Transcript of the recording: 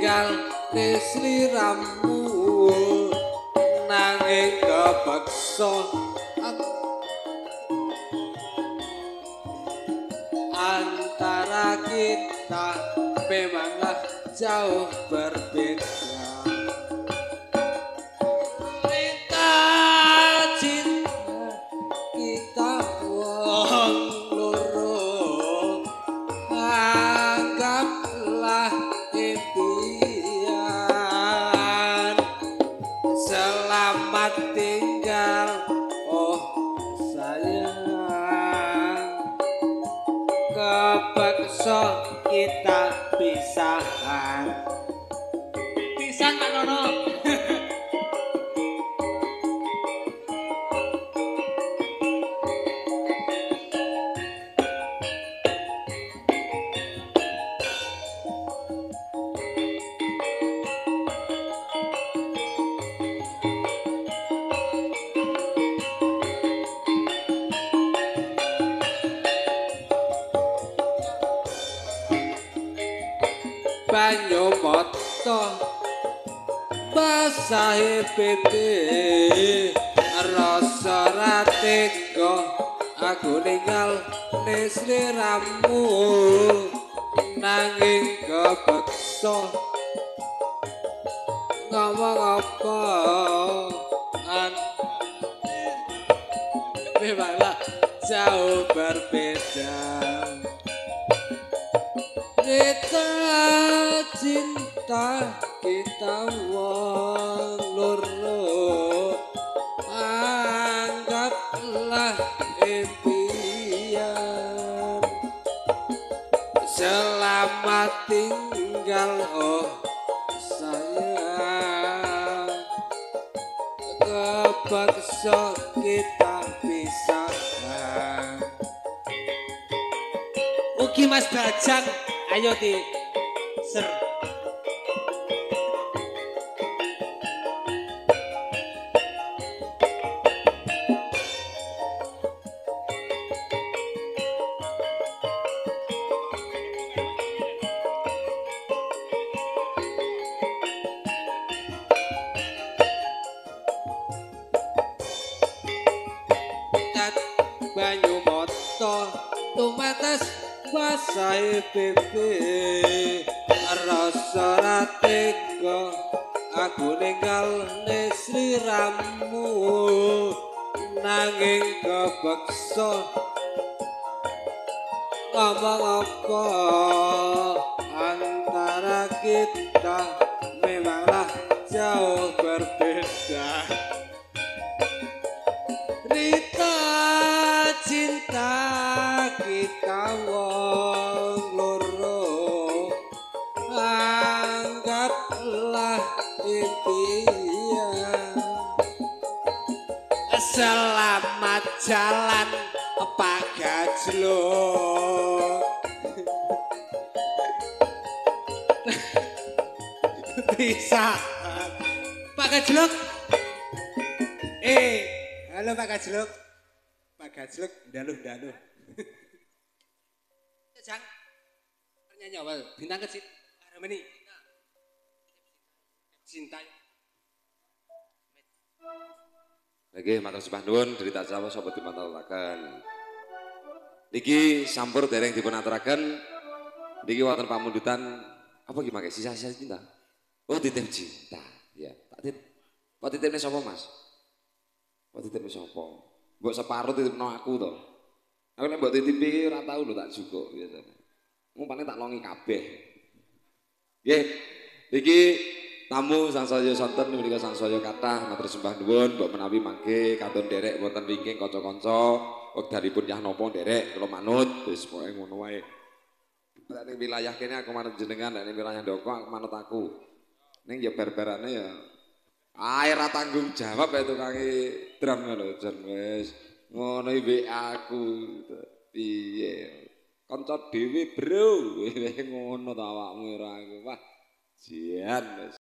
tinggal sliramu nanging kepeksa antara kita memanglah jauh berbeda. Kita cinta kita wong loro anggaplah impian. Selamat tinggal oh sayang, kepeksa kita pisahan. Pisan Pak Nono. Banyu mata basahe pipi rasa ra tega aku ninggal sliramu nanging kepeksa ngomong apa memanglah jauh berbeda. Kita cinta kita wong loro anggaplah impian. Selamat tinggal oh sayang, kepeksa kita pisahkan. Ugi Mas Bajang ayo di ser. Banyu mata tumates basahe pipi rasa ra tega aku ninggal sliramu nanging kepeksa ngomong apa antara kita memanglah jauh berbeda. Rita cinta kita wong loro anggaplah impian. Selamat jalan Pak Gajluk. Bisa Pak Gajluk. Halo Pak Gajluk. Pak Gajluk daluh. Jang. Nyanyi apa? Bintang kecil. Harmoni. Cinta. Nggih, matur sembah nuwun derita Jawa sapa dimaturaken. Niki sampur dereng dipun aturaken. Niki wonten pamundutan apa ki mangke sisa-sisa cinta. Oh, titip cinta. Ya, tak titip. Kok titipne sapa, Mas? Kok titipne sapa? Mbok separuh titipno aku to. Aku nek mbok titipi ora tau lho tak jukuk biasane. Umpane tak longi kabeh. Nggih, niki tamu sangsaya sonten menika sangsaya kathah matur sembah nuwun mbok menawi mangke katon derek wonten wingking kanca-kanca wekdaripun yah napa derek kula manut wis pokoke ngono wae. Nek wilayah kene aku manut jenengan, nek wilayah ndoko aku manut aku. Ning ya bar-barane ya ae ra tanggung jawab ya tukange drum lho jan wis ngono iki aku piye. Kanca dhewe, Bro. Ngono ta awakmu ora aku. Wah, jian wis.